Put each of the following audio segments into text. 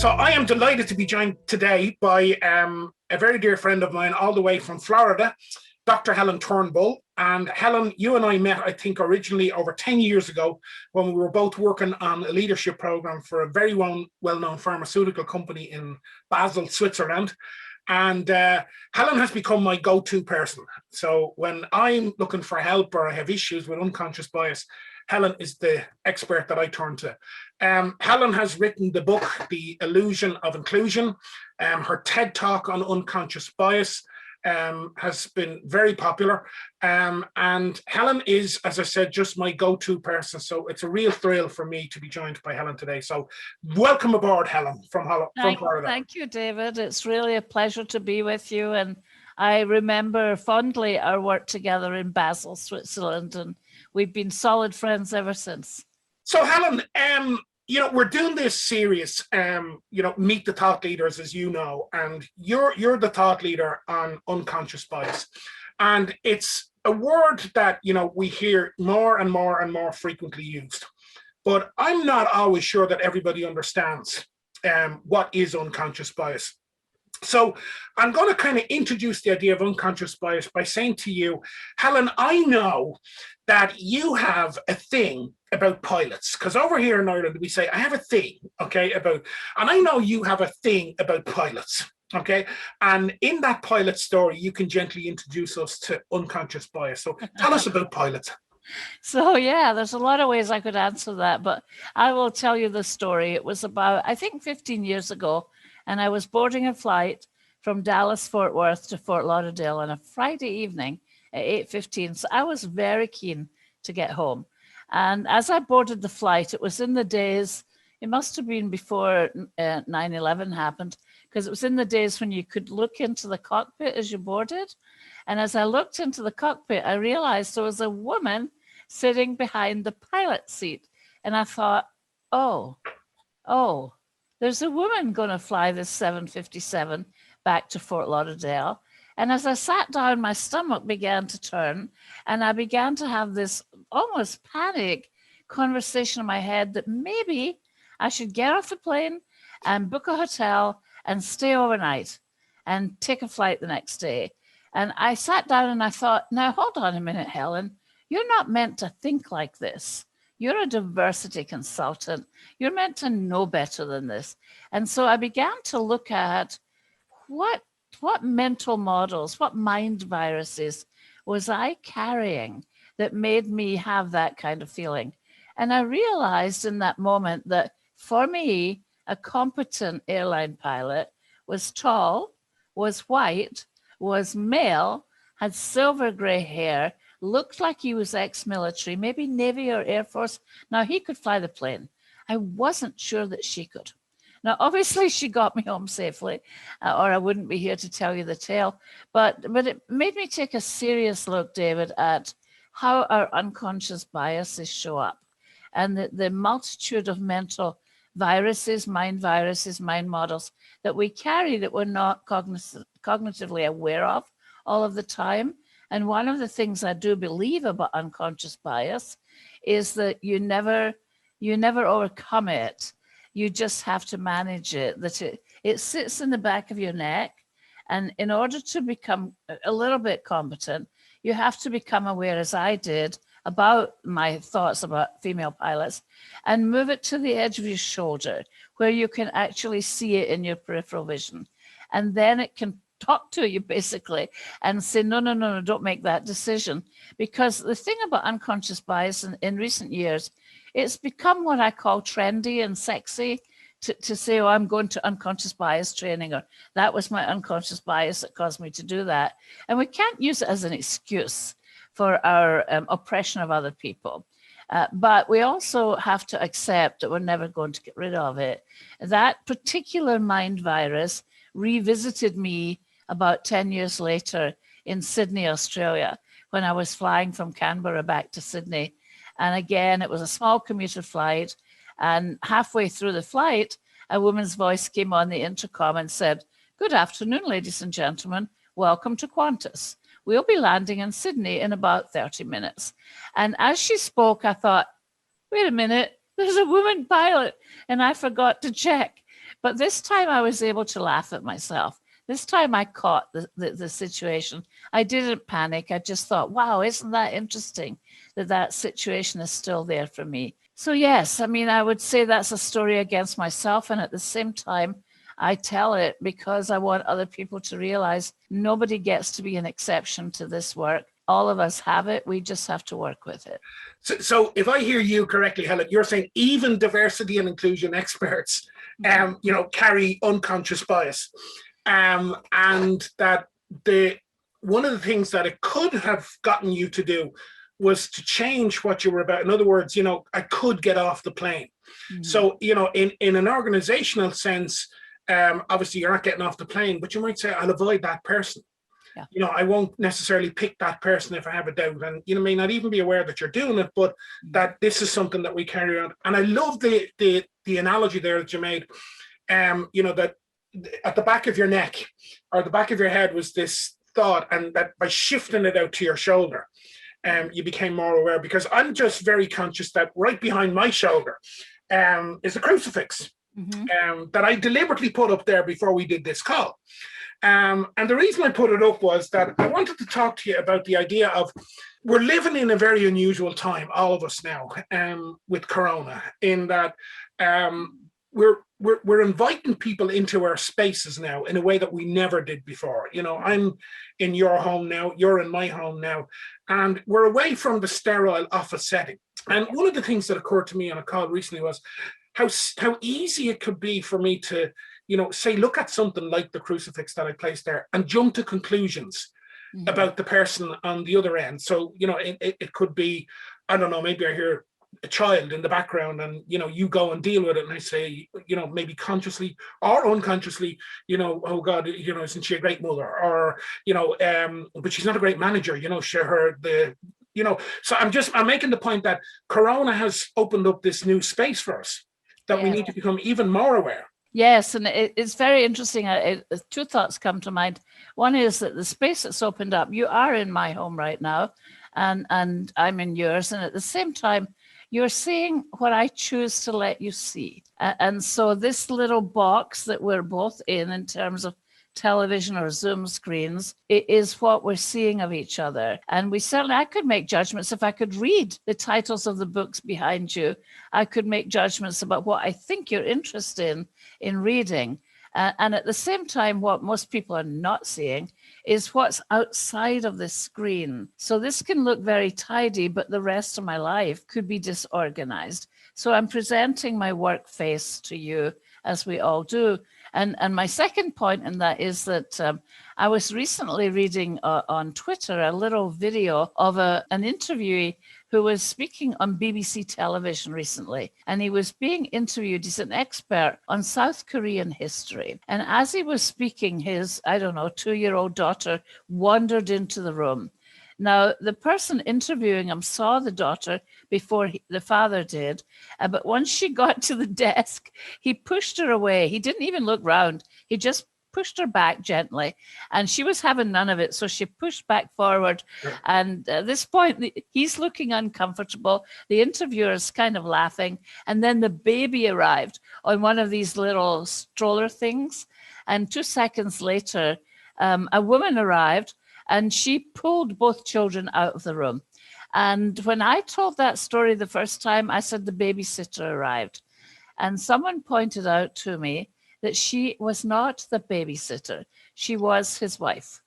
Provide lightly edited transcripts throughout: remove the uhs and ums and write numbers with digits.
So I am delighted to be joined today by a very dear friend of mine all the way from Florida, Dr. Helen Turnbull. And Helen, you and I met, I think, originally over 10 years ago when we were both working on a leadership program for a very well-known pharmaceutical company in Basel, Switzerland. And Helen has become my go-to person. So when I'm looking for help or I have issues with unconscious bias, Helen is the expert that I turn to. Helen has written the book, The Illusion of Inclusion. Her TED Talk on unconscious bias has been very popular. And Helen is, as I said, just my go-to person. So it's a real thrill for me to be joined by Helen today. So welcome aboard, Helen, from Florida. Thank you, David. It's really a pleasure to be with you. And I remember fondly our work together in Basel, Switzerland, and we've been solid friends ever since. So Helen, we're doing this series, Meet the Thought Leaders, as you know, and you're the thought leader on unconscious bias. And it's a word that, we hear more and more and more frequently used. But I'm not always sure that everybody understands what is unconscious bias. So I'm going to kind of introduce the idea of unconscious bias by saying to you, Helen, I know that you have a thing about pilots, because over here in Ireland, we say, I have a thing, okay, and I know you have a thing about pilots, okay? And in that pilot story, you can gently introduce us to unconscious bias. So tell us about pilots. So yeah, there's a lot of ways I could answer that, but I will tell you the story. It was about, I think, 15 years ago, and I was boarding a flight from Dallas, Fort Worth to Fort Lauderdale on a Friday evening at 8:15. So I was very keen to get home. And as I boarded the flight, it was in the days, it must have been before 9/11 happened, because it was in the days when you could look into the cockpit as you boarded. And as I looked into the cockpit, I realized there was a woman sitting behind the pilot seat. And I thought, oh, there's a woman going to fly this 757 back to Fort Lauderdale. And as I sat down, my stomach began to turn, and I began to have this almost panic conversation in my head that maybe I should get off the plane and book a hotel and stay overnight and take a flight the next day. And I sat down and I thought, now hold on a minute, Helen, you're not meant to think like this. You're a diversity consultant. You're meant to know better than this. And so I began to look at what mental models, what mind viruses was I carrying that made me have that kind of feeling. And I realized in that moment that for me, a competent airline pilot was tall, was white, was male, had silver gray hair, looked like he was ex-military, maybe Navy or Air Force. Now, he could fly the plane. I wasn't sure that she could. Now, obviously, she got me home safely, or I wouldn't be here to tell you the tale. But it made me take a serious look, David, at how our unconscious biases show up and the multitude of mental viruses, mind models that we carry that we're not cognitively aware of all of the time. And one of the things I do believe about unconscious bias is that you never overcome it. You just have to manage it, that it sits in the back of your neck. And in order to become a little bit competent, you have to become aware, as I did, about my thoughts about female pilots and move it to the edge of your shoulder where you can actually see it in your peripheral vision. And then it can talk to you basically and say, no, don't make that decision. Because the thing about unconscious bias in recent years, it's become what I call trendy and sexy to say, oh, I'm going to unconscious bias training, or that was my unconscious bias that caused me to do that. And we can't use it as an excuse for our oppression of other people. But we also have to accept that we're never going to get rid of it. That particular mind virus revisited me about 10 years later in Sydney, Australia, when I was flying from Canberra back to Sydney. And again, it was a small commuter flight. And halfway through the flight, a woman's voice came on the intercom and said, "Good afternoon, ladies and gentlemen. Welcome to Qantas. We'll be landing in Sydney in about 30 minutes. And as she spoke, I thought, wait a minute, there's a woman pilot. And I forgot to check But this time I was able to laugh at myself. This time I caught the situation. I didn't panic. I just thought, wow, isn't that interesting that that situation is still there for me? So yes, I mean, I would say that's a story against myself. And at the same time, I tell it because I want other people to realize nobody gets to be an exception to this work. All of us have it. We just have to work with it. So if I hear you correctly, Helen, you're saying even diversity and inclusion experts, carry unconscious bias. And that one of the things that it could have gotten you to do was to change what you were about. In other words, I could get off the plane. Mm-hmm. So, in an organizational sense, obviously you're not getting off the plane, but you might say, I'll avoid that person. Yeah. I won't necessarily pick that person if I have a doubt. And you may not even be aware that you're doing it, but that this is something that we carry on. And I love the analogy there that you made, that at the back of your neck or the back of your head was this thought, and that by shifting it out to your shoulder, you became more aware. Because I'm just very conscious that right behind my shoulder is a crucifix, mm-hmm. That I deliberately put up there before we did this call. And the reason I put it up was that I wanted to talk to you about the idea of we're living in a very unusual time, all of us now, with Corona, in that we're inviting people into our spaces now in a way that we never did before. I'm in your home now, you're in my home now, and we're away from the sterile office setting. And one of the things that occurred to me on a call recently was how easy it could be for me to, say, look at something like the crucifix that I placed there and jump to conclusions mm-hmm. about the person on the other end. So, it could be, I don't know, maybe I hear a child in the background and, you go and deal with it. And I say, maybe consciously or unconsciously, oh God, isn't she a great mother? Or, but she's not a great manager, so I'm making the point that Corona has opened up this new space for us that we need to become even more aware. Yes, and it's very interesting. Two thoughts come to mind. One is that the space that's opened up, you are in my home right now, and I'm in yours. And at the same time, you're seeing what I choose to let you see. And so this little box that we're both in terms of television or Zoom screens, it is what we're seeing of each other. And I could make judgments if I could read the titles of the books behind you. I could make judgments about what I think you're interested in reading. And at the same time, what most people are not seeing is what's outside of the screen. So this can look very tidy, but the rest of my life could be disorganized. So I'm presenting my work face to you, as we all do. And my second point in that is that I was recently reading on Twitter a little video of an interviewee who was speaking on BBC television recently. And he was being interviewed. He's an expert on South Korean history. And as he was speaking, his, 2-year-old daughter wandered into the room. Now, the person interviewing him saw the daughter before the father did, but once she got to the desk, he pushed her away. He didn't even look round. He just pushed her back gently, and she was having none of it, so she pushed back forward. And at this point, he's looking uncomfortable. The interviewer is kind of laughing, and then the baby arrived on one of these little stroller things, and 2 seconds later, a woman arrived, and she pulled both children out of the room. And when I told that story the first time, I said the babysitter arrived. And someone pointed out to me that she was not the babysitter. She was his wife.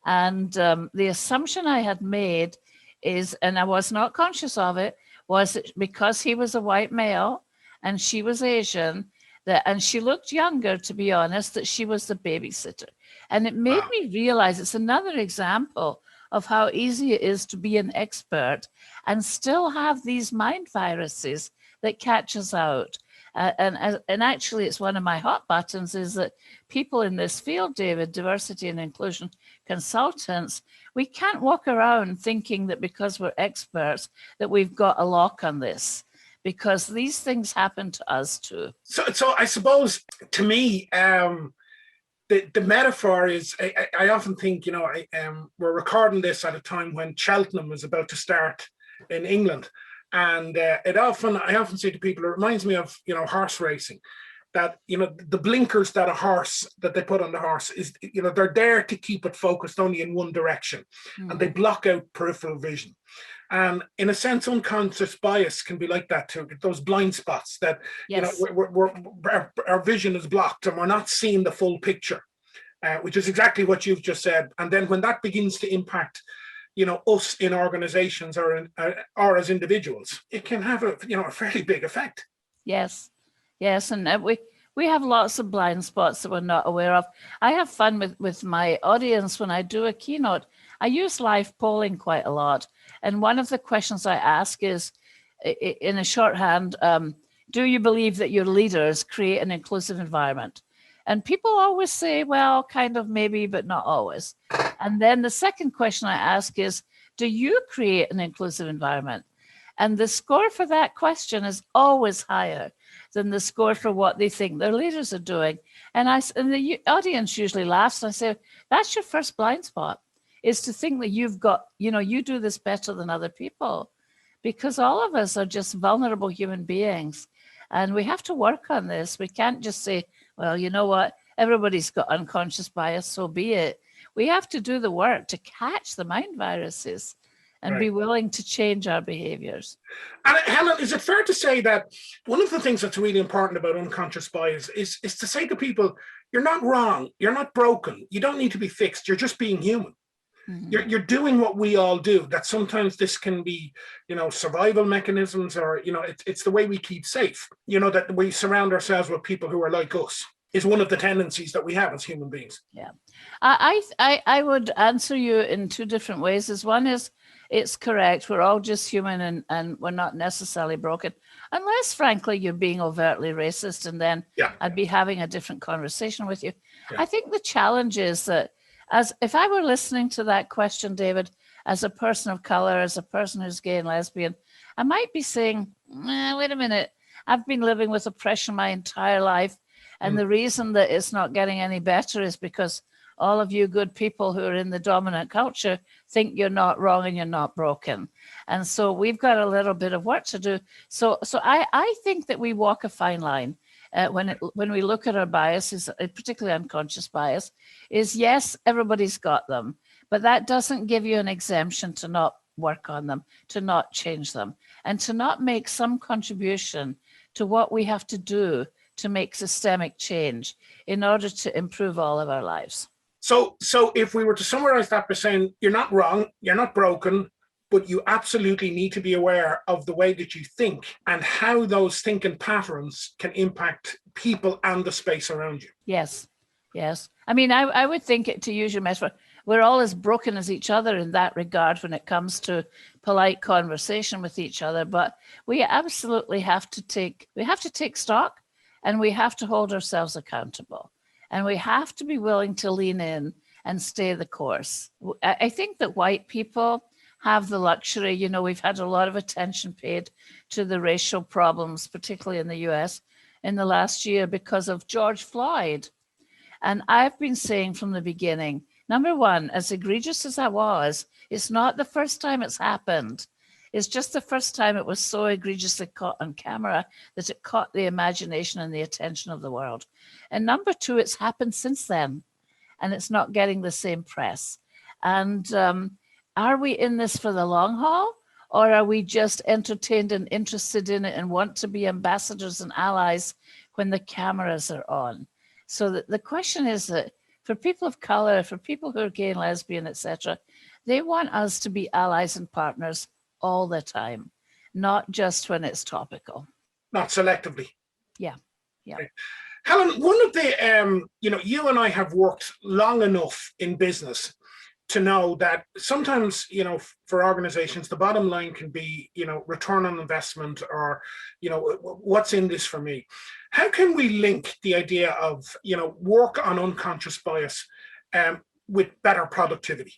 And the assumption I had made is, and I was not conscious of it, was that because he was a white male and she was Asian, and she looked younger, to be honest, that she was the babysitter. And it made me realize it's another example of how easy it is to be an expert and still have these mind viruses that catch us out. And actually, it's one of my hot buttons is that people in this field, David, diversity and inclusion consultants, we can't walk around thinking that because we're experts that we've got a lock on this, because these things happen to us too. So I suppose, to me, the metaphor is, I often think, we're recording this at a time when Cheltenham was about to start in England. And I often say to people, it reminds me of, horse racing. that, the blinkers that they put on the horse is, they're there to keep it focused only in one direction, and they block out peripheral vision. And in a sense, unconscious bias can be like that too. Those blind spots that, Yes. our vision is blocked and we're not seeing the full picture, which is exactly what you've just said. And then when that begins to impact, us in organizations or as individuals, it can have a fairly big effect. Yes. Yes. And we have lots of blind spots that we're not aware of. I have fun with my audience when I do a keynote. I use live polling quite a lot. And one of the questions I ask is, in a shorthand, do you believe that your leaders create an inclusive environment? And people always say, well, kind of maybe, but not always. And then the second question I ask is, do you create an inclusive environment? And the score for that question is always higher than the score for what they think their leaders are doing. And the audience usually laughs, and I say, that's your first blind spot, is to think that you've got, you do this better than other people, because all of us are just vulnerable human beings. And we have to work on this. We can't just say, well, you know what, everybody's got unconscious bias, so be it. We have to do the work to catch the mind viruses and be willing to change our behaviors. And Helen, is it fair to say that one of the things that's really important about unconscious bias is to say to people, you're not wrong, you're not broken, you don't need to be fixed, you're just being human. Mm-hmm. You're doing what we all do. That sometimes this can be, survival mechanisms, or, it's the way we keep safe, that we surround ourselves with people who are like us, is one of the tendencies that we have as human beings. Yeah. I would answer you in two different ways. One is, it's correct. We're all just human, and we're not necessarily broken, unless, frankly, you're being overtly racist, and then I'd be having a different conversation with you. Yeah. I think the challenge is that, as if I were listening to that question, David, as a person of color, as a person who's gay and lesbian, I might be saying, wait a minute, I've been living with oppression my entire life. And the reason that it's not getting any better is because all of you good people who are in the dominant culture think you're not wrong and you're not broken. And so we've got a little bit of work to do. So I think that we walk a fine line when we look at our biases, particularly unconscious bias, is yes, everybody's got them, but that doesn't give you an exemption to not work on them, to not change them, and to not make some contribution to what we have to do to make systemic change in order to improve all of our lives. So if we were to summarize that by saying, you're not wrong, you're not broken, but you absolutely need to be aware of the way that you think and how those thinking patterns can impact people and the space around you. Yes. I mean, I would think, to use your metaphor, we're all as broken as each other in that regard when it comes to polite conversation with each other, but we absolutely have to take stock, and we have to hold ourselves accountable, and we have to be willing to lean in and stay the course. I think that white people have the luxury, we've had a lot of attention paid to the racial problems, particularly in the US, in the last year because of George Floyd. And I've been saying from the beginning, number one, as egregious as that was, it's not the first time it's happened. It's just the first time it was so egregiously caught on camera that it caught the imagination and the attention of the world. And number two, it's happened since then, and it's not getting the same press. And are we in this for the long haul, or are we just entertained and interested in it and want to be ambassadors and allies when the cameras are on? So the question is that for people of color, for people who are gay and lesbian, etc., they want us to be allies and partners all the time, not just when it's topical. Not selectively. Yeah. Okay. Helen, one of the, you and I have worked long enough in business to know that sometimes, for organizations, the bottom line can be, return on investment, or, what's in this for me? How can we link the idea of, work on unconscious bias with better productivity?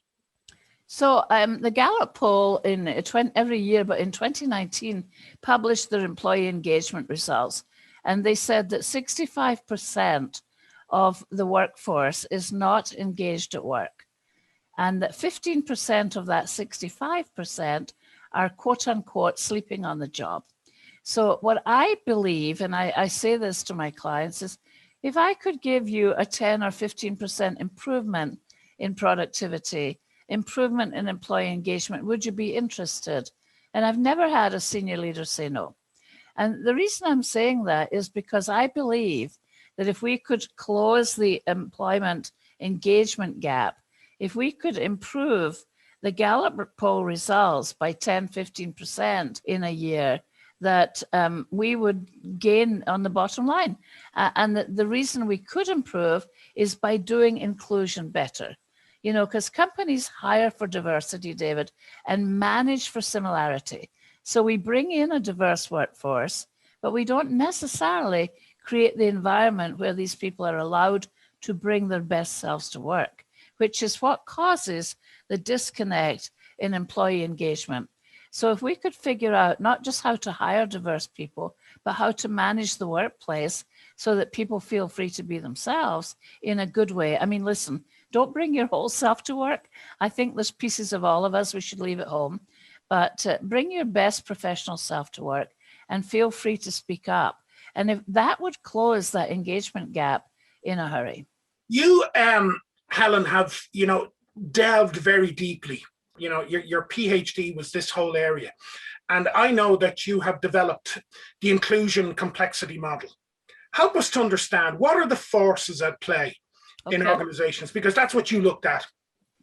So the Gallup poll every year, but in 2019, published their employee engagement results. And they said that 65% of the workforce is not engaged at work. And that 15% of that 65% are quote unquote sleeping on the job. So what I believe, and I say this to my clients, is if I could give you a 10 or 15% improvement in productivity, improvement in employee engagement, would you be interested? And I've never had a senior leader say no. And the reason I'm saying that is because I believe that if we could close the employment engagement gap, if we could improve the Gallup poll results by 10, 15% in a year, that we would gain on the bottom line. And the reason we could improve is by doing inclusion better. You know, because companies hire for diversity, David, and manage for similarity. So we bring in a diverse workforce, but we don't necessarily create the environment where these people are allowed to bring their best selves to work, which is what causes the disconnect in employee engagement. So if we could figure out not just how to hire diverse people, but how to manage the workplace so that people feel free to be themselves in a good way. I mean, listen, don't bring your whole self to work. I think there's pieces of all of us we should leave at home, but bring your best professional self to work and feel free to speak up. And if that would close that engagement gap in a hurry. You, Helen, have, delved very deeply. Your PhD was this whole area. And I know that you have developed the inclusion complexity model. Help us to understand what are the forces at play in organizations, because that's what you looked at.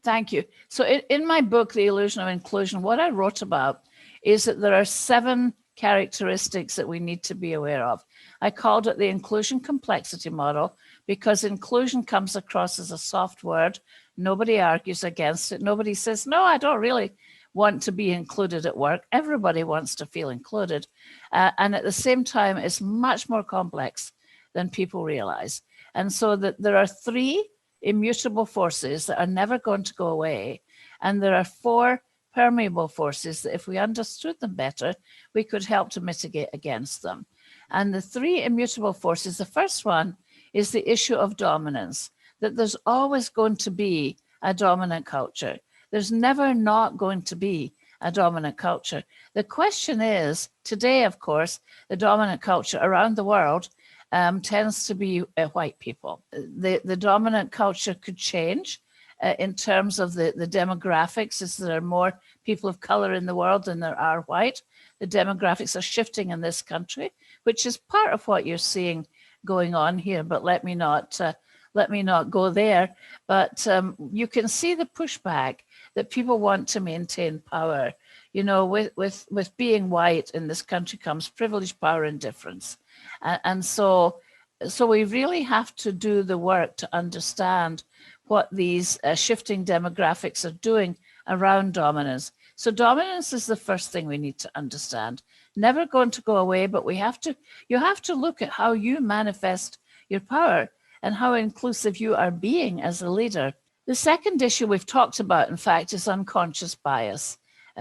Thank you. So in my book, The Illusion of Inclusion, what I wrote about is that there are 7 characteristics that we need to be aware of. I called it the inclusion complexity model because inclusion comes across as a soft word. Nobody argues against it. Nobody says, no, I don't really want to be included at work. Everybody wants to feel included. And at the same time, it's much more complex than people realize. And so that there are 3 immutable forces that are never going to go away. And there are 4 permeable forces that if we understood them better, we could help to mitigate against them. And the 3 immutable forces, the first one is the issue of dominance, that there's always going to be a dominant culture. There's never not going to be a dominant culture. The question is, today, of course, the dominant culture around the world tends to be white people. The dominant culture could change in terms of the demographics, as there are more people of color in the world than there are white. The demographics are shifting in this country, which is part of what you're seeing going on here, but let me not go there. But you can see the pushback that people want to maintain power. You know, with being white in this country comes privilege, power, and difference. And so we really have to do the work to understand what these shifting demographics are doing around dominance. So dominance is the first thing we need to understand. Never going to go away, but you have to look at how you manifest your power and how inclusive you are being as a leader. The second issue we've talked about, in fact, is unconscious bias,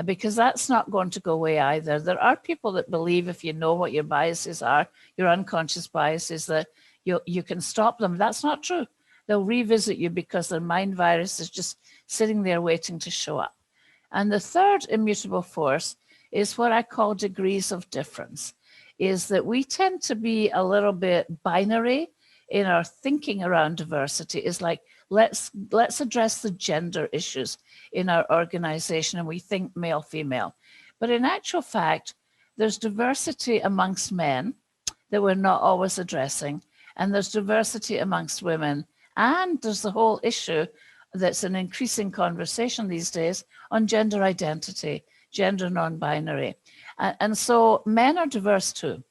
because that's not going to go away either. There are people that believe if you know what your biases are, your unconscious biases, that you can stop them. That's not true. They'll revisit you because their mind virus is just sitting there waiting to show up. And the third immutable force is what I call degrees of difference, is that we tend to be a little bit binary in our thinking around diversity. Is like, let's address the gender issues in our organization, and we think male, female. But in actual fact, there's diversity amongst men that we're not always addressing, and there's diversity amongst women, and there's the whole issue that's an increasing conversation these days on gender identity, gender non-binary. And so men are diverse too.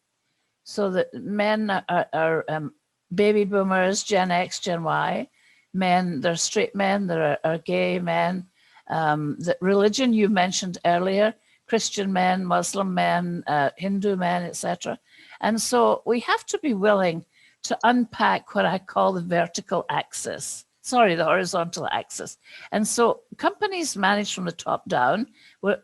So that men are baby boomers, Gen X, Gen Y, men, there are straight men, there are gay men. The religion you mentioned earlier, Christian men, Muslim men, Hindu men, etc. And so we have to be willing to unpack what I call the vertical axis. Sorry, the horizontal axis. And so companies manage from the top down.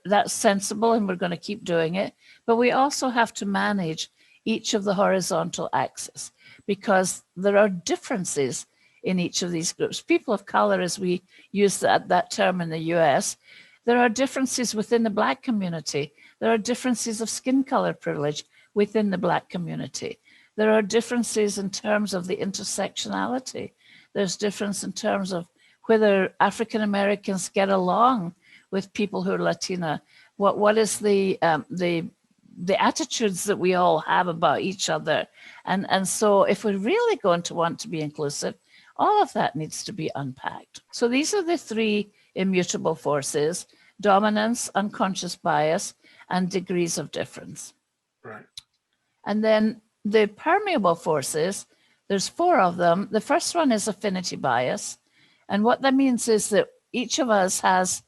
That's sensible, and we're going to keep doing it. But we also have to manage each of the horizontal axes, because there are differences in each of these groups. People of color, as we use that term in the US, there are differences within the Black community. There are differences of skin color privilege within the Black community. There are differences in terms of the intersectionality. There's difference in terms of whether African Americans get along with people who are Latina. What is the attitudes that we all have about each other, and so if we're really going to want to be inclusive, all of that needs to be unpacked. So these are the three immutable forces: dominance, unconscious bias, and degrees of difference. Right. And then the permeable forces, there's four of them. The first one is affinity bias. And what that means is that each of us has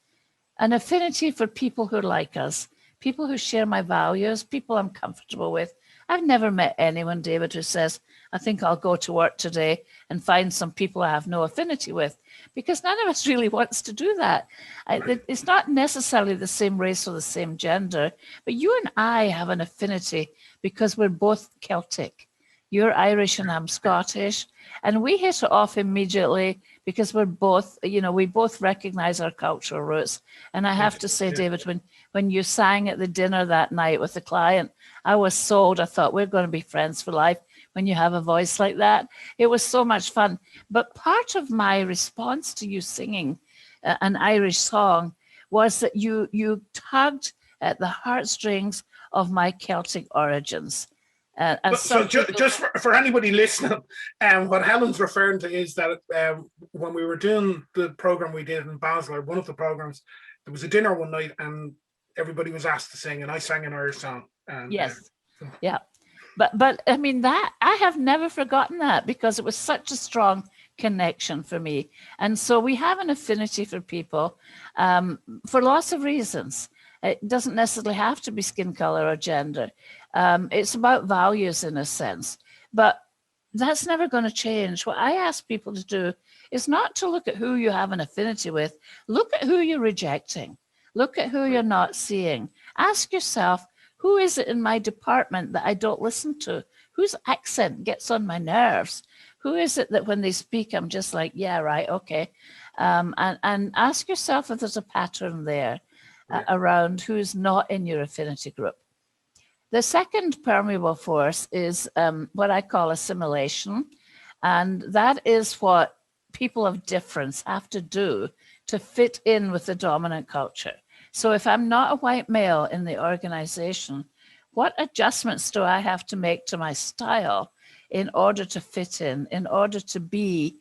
an affinity for people who like us, people who share my values, people I'm comfortable with. I've never met anyone, David, who says, I think I'll go to work today and find some people I have no affinity with, because none of us really wants to do that. It's not necessarily the same race or the same gender, but you and I have an affinity because we're both Celtic. You're Irish and I'm Scottish, and we hit it off immediately because we're both, we both recognize our cultural roots. And I have to say, David, when you sang at the dinner that night with the client, I was sold. I thought, we're going to be friends for life when you have a voice like that. It was so much fun. But part of my response to you singing an Irish song was that you tugged at the heartstrings of my Celtic origins. So just for anybody listening, what Helen's referring to is that when we were doing the program we did in Basel, or one of the programs, there was a dinner one night and everybody was asked to sing, and I sang an Irish song. And, yes, yeah. But I mean, that I have never forgotten that, because it was such a strong connection for me. And so we have an affinity for people for lots of reasons. It doesn't necessarily have to be skin color or gender. It's about values in a sense, but that's never going to change. What I ask people to do is not to look at who you have an affinity with. Look at who you're rejecting. Look at who you're not seeing. Ask yourself, who is it in my department that I don't listen to? Whose accent gets on my nerves? Who is it that when they speak, I'm just like, yeah, right, okay. And ask yourself if there's a pattern there around who's not in your affinity group. The second permeable force is what I call assimilation. And that is what people of difference have to do to fit in with the dominant culture. So if I'm not a white male in the organization, what adjustments do I have to make to my style in order to fit in order to be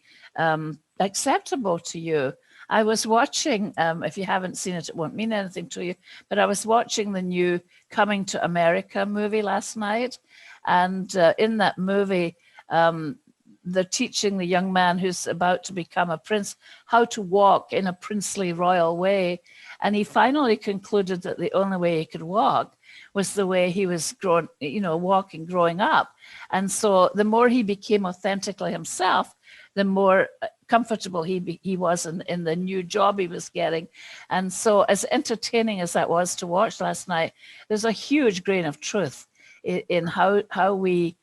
acceptable to you? I was watching, if you haven't seen it, it won't mean anything to you, but I was watching the new Coming to America movie last night. And in that movie, they're teaching the young man who's about to become a prince how to walk in a princely royal way. And he finally concluded that the only way he could walk was the way he was walking growing up. And so the more he became authentically himself, the more comfortable he was in the new job he was getting. And so as entertaining as that was to watch last night, there's a huge grain of truth in how we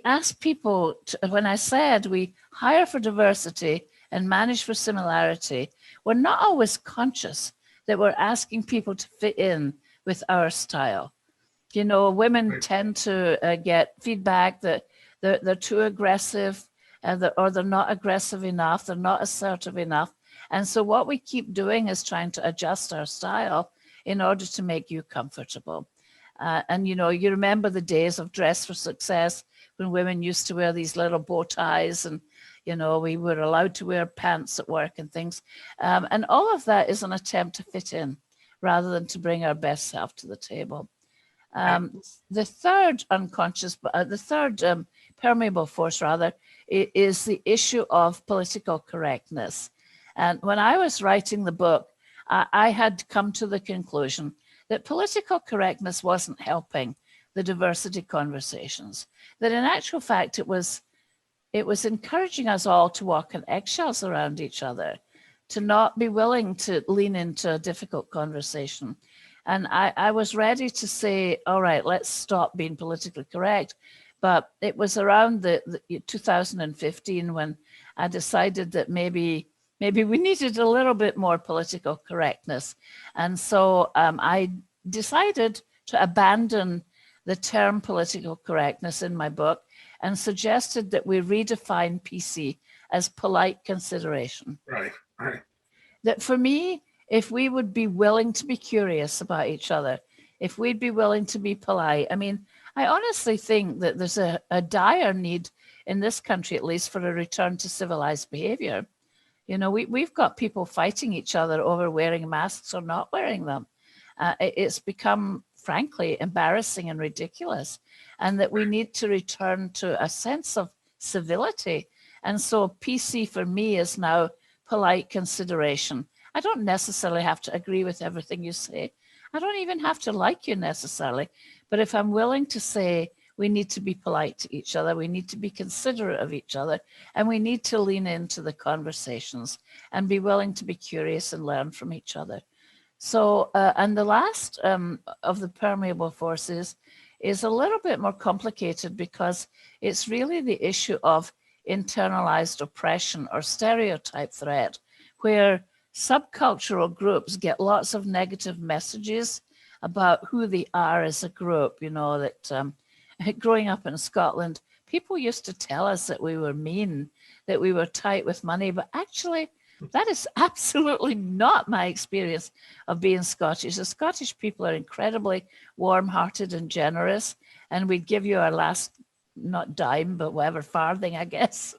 ask people to, when I said we hire for diversity and manage for similarity, we're not always conscious that we're asking people to fit in with our style. Women tend to get feedback that they're too aggressive, or they're not aggressive enough, they're not assertive enough. And so what we keep doing is trying to adjust our style in order to make you comfortable. And you remember the days of Dress for Success, when women used to wear these little bow ties, and we were allowed to wear pants at work and things. And all of that is an attempt to fit in rather than to bring our best self to the table. The third permeable force is the issue of political correctness. And when I was writing the book, I had come to the conclusion that political correctness wasn't helping the diversity conversations, that in actual fact, it was encouraging us all to walk on eggshells around each other, to not be willing to lean into a difficult conversation. And I was ready to say, all right, let's stop being politically correct. But it was around the 2015 when I decided that maybe we needed a little bit more political correctness. And so I decided to abandon the term political correctness in my book and suggested that we redefine PC as polite consideration. Right, right. That for me, if we would be willing to be curious about each other, if we'd be willing to be polite, I mean, I honestly think that there's a dire need in this country, at least, for a return to civilized behavior. You know, we've got people fighting each other over wearing masks or not wearing them. It's become, frankly, embarrassing and ridiculous, and that we need to return to a sense of civility. And so PC for me is now polite consideration. I don't necessarily have to agree with everything you say. I don't even have to like you necessarily. But if I'm willing to say we need to be polite to each other, we need to be considerate of each other, and we need to lean into the conversations and be willing to be curious and learn from each other. So, and the last of the permeable forces is a little bit more complicated because it's really the issue of internalized oppression or stereotype threat, where subcultural groups get lots of negative messages about who they are as a group. You know, that growing up in Scotland, people used to tell us that we were mean, that we were tight with money, but actually that is absolutely not my experience of being Scottish. The Scottish people are incredibly warm-hearted and generous, and we'd give you our last, not dime, but whatever, farthing, I guess.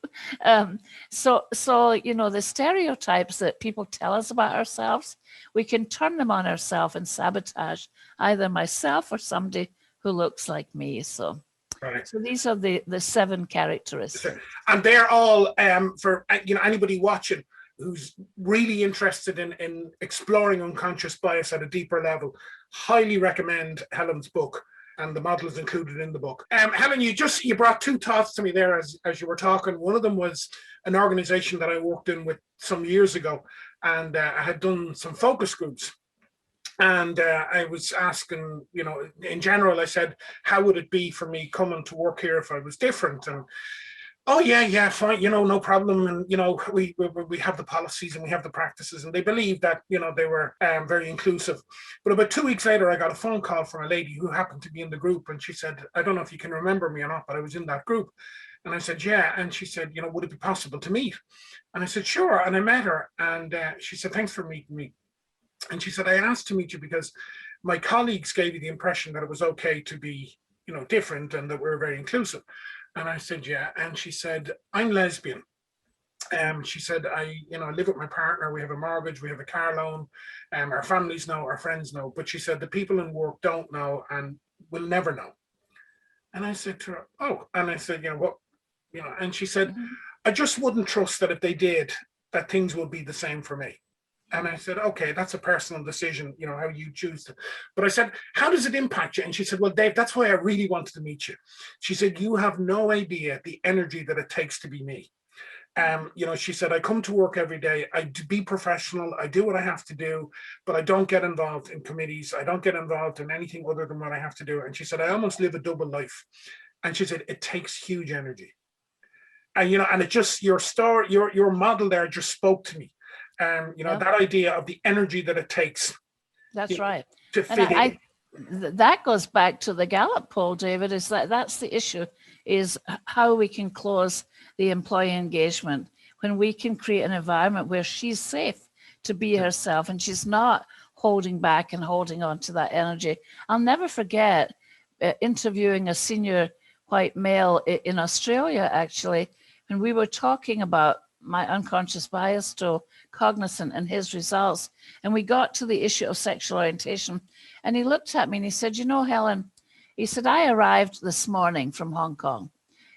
So you know, the stereotypes that people tell us about ourselves, we can turn them on ourselves and sabotage either myself or somebody who looks like me. So, Right. So these are the 7 characteristics. And they're all, for anybody watching who's really interested in exploring unconscious bias at a deeper level, highly recommend Helen's book, and the model is included in the book. Helen, you brought 2 thoughts to me there as you were talking. One of them was an organization that I worked in with some years ago, and I had done some focus groups. And I was asking, in general, I said, how would it be for me coming to work here if I was different? And oh yeah, fine, no problem. And we have the policies and we have the practices, and they believed that they were very inclusive. But about 2 weeks later, I got a phone call from a lady who happened to be in the group, and she said, I don't know if you can remember me or not, but I was in that group. And I said, yeah. And she said, would it be possible to meet? And I said, sure. And I met her, and she said, thanks for meeting me. And she said, I asked to meet you because my colleagues gave you the impression that it was okay to be, different, and that we're very inclusive. And I said, yeah. And she said, I'm lesbian. She said, I live with my partner. We have a mortgage. We have a car loan. Our families know, our friends know. But she said, the people in work don't know and will never know. And I said to her, oh. And I said, what? And she said, I just wouldn't trust that if they did, that things will be the same for me. And I said, okay, that's a personal decision, how you choose to. But I said, how does it impact you? And she said, well, Dave, that's why I really wanted to meet you. She said, you have no idea the energy that it takes to be me. She said, I come to work every day. I be professional. I do what I have to do, but I don't get involved in committees. I don't get involved in anything other than what I have to do. And she said, I almost live a double life. And she said, it takes huge energy. And, and it just, your story, your model there just spoke to me. That idea of the energy that it takes. That's right. To fit in. That goes back to the Gallup poll, David, is that's the issue, is how we can close the employee engagement when we can create an environment where she's safe to be herself and she's not holding back and holding on to that energy. I'll never forget interviewing a senior white male in Australia, actually, and we were talking about my unconscious bias to cognizant and his results. And we got to the issue of sexual orientation. And he looked at me and he said, Helen, he said, I arrived this morning from Hong Kong.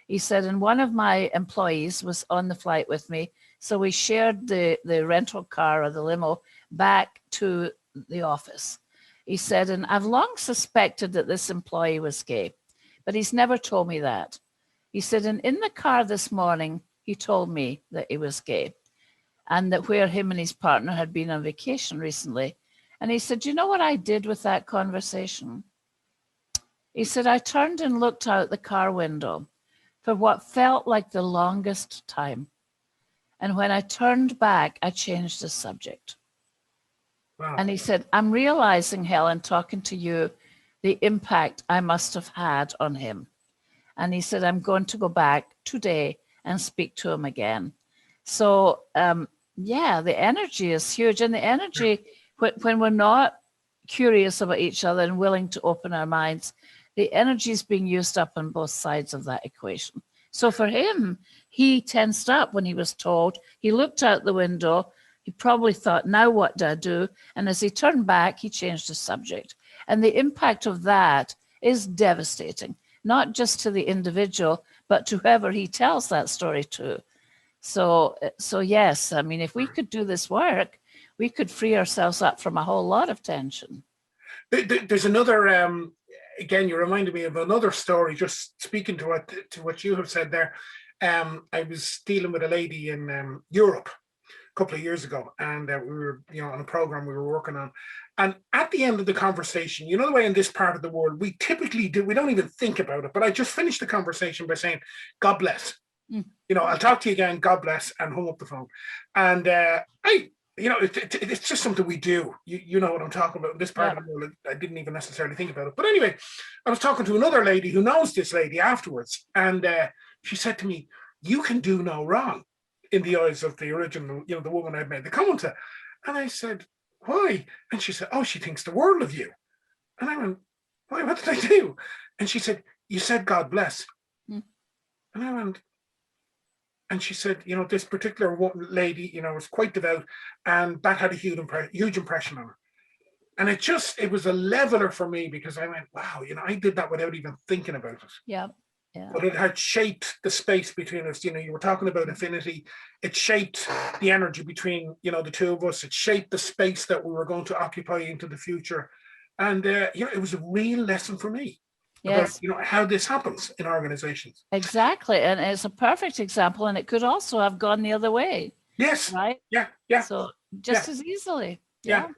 He said, and one of my employees was on the flight with me. So we shared the rental car or the limo back to the office. He said, and I've long suspected that this employee was gay, but he's never told me that. He said, and in the car this morning, he told me that he was gay and that where him and his partner had been on vacation recently. And he said, you know what I did with that conversation? He said, I turned and looked out the car window for what felt like the longest time. And when I turned back, I changed the subject. Wow. And he said, I'm realizing, Helen, talking to you, the impact I must have had on him. And he said, I'm going to go back today and speak to him again. So, yeah, the energy is huge. And the energy, when we're not curious about each other and willing to open our minds, the energy is being used up on both sides of that equation. So for him, he tensed up when he was told. He looked out the window. He probably thought, now what do I do? And as he turned back, he changed the subject. And the impact of that is devastating, not just to the individual, but to whoever he tells that story to. So yes, I mean, if we could do this work, we could free ourselves up from a whole lot of tension. There's another, again, you reminded me of another story, just speaking to what you have said there. I was dealing with a lady in Europe a couple of years ago, and we were, on a program we were working on. And at the end of the conversation, the way in this part of the world, we typically do, we don't even think about it, but I just finished the conversation by saying, God bless. I'll talk to you again, God bless, and hung up the phone. And it's just something we do. You know what I'm talking about. In this part of the world, I didn't even necessarily think about it. But anyway, I was talking to another lady who knows this lady afterwards. And she said to me, you can do no wrong in the eyes of the original, the woman I'd made the comment to. And I said, why? And she said, oh, she thinks the world of you. And I went, why? What did I do? And she said, you said God bless. And I went, and she said, this particular lady, was quite devout, and that had a huge impression on her. And it was a leveler for me, because I went, wow, I did that without even thinking about it. Yeah. But it had shaped the space between us. You were talking about affinity. It shaped the energy between, the two of us. It shaped the space that we were going to occupy into the future. And, it was a real lesson for me. Yes. About, how this happens in organizations. Exactly. And it's a perfect example. And it could also have gone the other way. Yes. Right? Yeah. So just as easily. Yeah.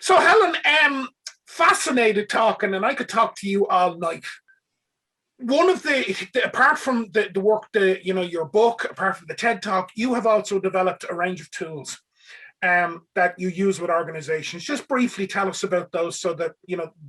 So Helen, fascinated talking, and I could talk to you all night. One of apart from the work, your book, apart from the TED Talk, you have also developed a range of tools that you use with organizations. Just briefly tell us about those, so that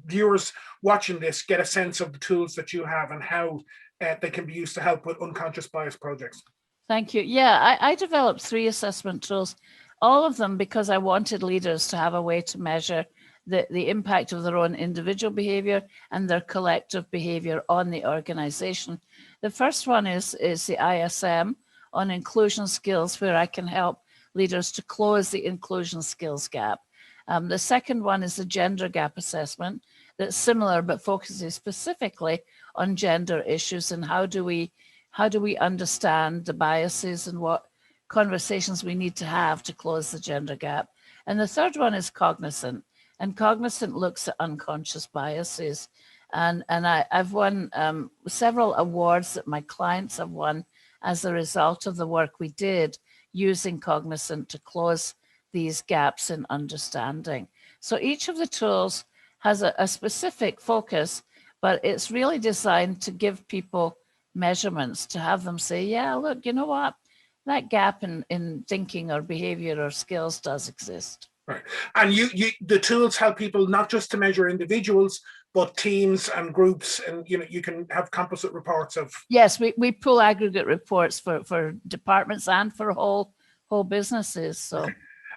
viewers watching this get a sense of the tools that you have and how they can be used to help with unconscious bias projects. Thank you. Yeah, I developed 3 assessment tools, all of them because I wanted leaders to have a way to measure the impact of their own individual behavior and their collective behavior on the organization. The first one is the ISM on inclusion skills, where I can help leaders to close the inclusion skills gap. The second one is the gender gap assessment, that's similar but focuses specifically on gender issues and how do we understand the biases and what conversations we need to have to close the gender gap. And the third one is cognizant, and cognizant looks at unconscious biases. And I've won several awards that my clients have won as a result of the work we did using cognizant to close these gaps in understanding. So each of the tools has a specific focus, but it's really designed to give people measurements, to have them say, yeah, look, you know what? That gap in thinking or behavior or skills does exist. Right. And the tools help people not just to measure individuals, but teams and groups, and you can have composite reports of. Yes, we pull aggregate reports for departments and for whole businesses. So. Okay.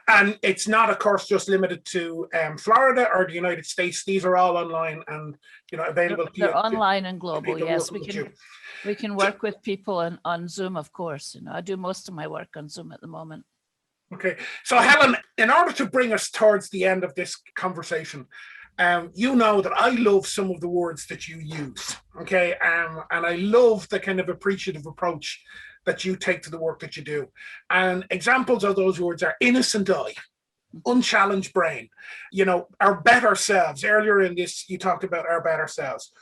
And it's not, of course, just limited to Florida or the United States. These are all online and available. They're online and global. Yes, we can work with people on Zoom, of course. I do most of my work on Zoom at the moment. Okay, so Helen, in order to bring us towards the end of this conversation, you know that I love some of the words that you use. Okay, and I love the kind of appreciative approach that you take to the work that you do. And examples of those words are innocent eye, unchallenged brain, our better selves. Earlier in this, you talked about our better selves.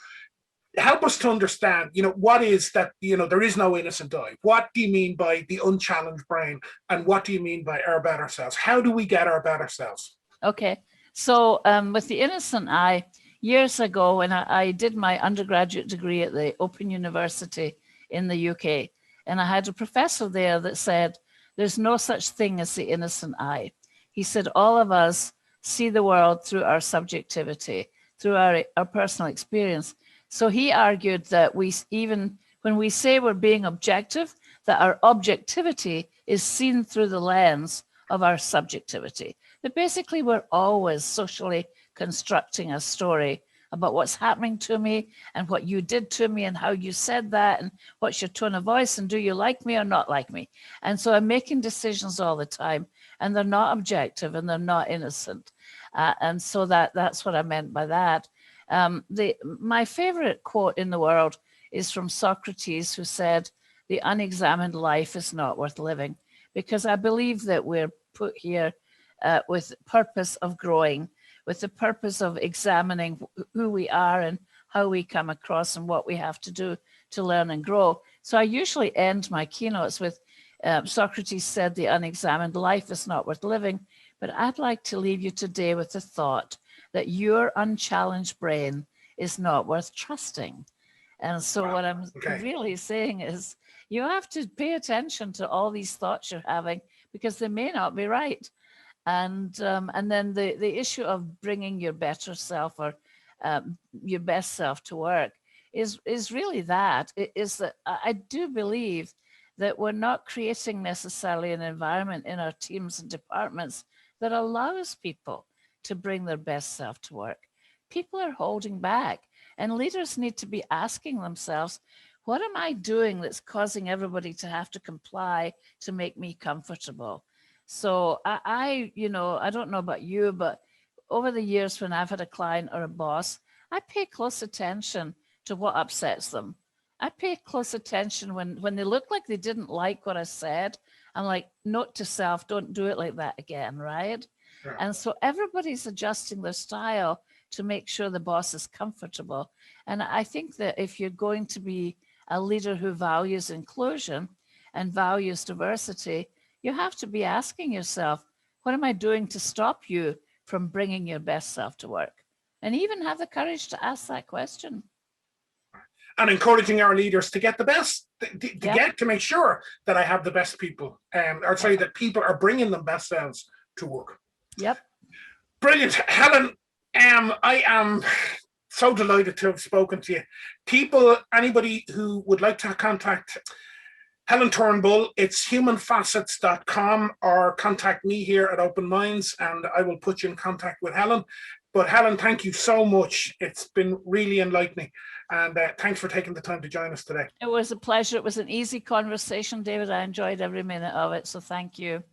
Help us to understand, what is that, there is no innocent eye. What do you mean by the unchallenged brain? And what do you mean by our better selves? How do we get our better selves? Okay. So with the innocent eye, years ago, when I did my undergraduate degree at the Open University in the UK, and I had a professor there that said, there's no such thing as the innocent eye. He said, all of us see the world through our subjectivity, through our personal experience. So he argued that even when we say we're being objective, that our objectivity is seen through the lens of our subjectivity. That basically we're always socially constructing a story about what's happening to me and what you did to me and how you said that and what's your tone of voice and do you like me or not like me. And so I'm making decisions all the time and they're not objective and they're not innocent. And so that's what I meant by that. My favorite quote in the world is from Socrates, who said, "The unexamined life is not worth living," because I believe that we're put here with purpose of growing, with the purpose of examining who we are and how we come across and what we have to do to learn and grow. So I usually end my keynotes with Socrates said, "The unexamined life is not worth living," but I'd like to leave you today with the thought that your unchallenged brain is not worth trusting. And so what I'm really saying is you have to pay attention to all these thoughts you're having because they may not be right. And then the issue of bringing your better self or your best self to work is really that. It is that I do believe that we're not creating necessarily an environment in our teams and departments that allows people to bring their best self to work. People are holding back, and leaders need to be asking themselves, what am I doing that's causing everybody to have to comply to make me comfortable? So I don't know about you, but over the years when I've had a client or a boss, I pay close attention to what upsets them. I pay close attention when they look like they didn't like what I said. I'm like, note to self, don't do it like that again, right? Yeah. And so everybody's adjusting their style to make sure the boss is comfortable. And I think that if you're going to be a leader who values inclusion and values diversity, you have to be asking yourself, what am I doing to stop you from bringing your best self to work? And even have the courage to ask that question. And encouraging our leaders to get the best, to make sure that I have the best people, that people are bringing them best selves to work. Yep. Brilliant. Helen, I am so delighted to have spoken to you. Anybody who would like to contact Helen Turnbull, it's humanfacets.com, or contact me here at OpenMinds and I will put you in contact with Helen. But Helen, thank you so much. It's been really enlightening. And thanks for taking the time to join us today. It was a pleasure. It was an easy conversation, David. I enjoyed every minute of it. So thank you.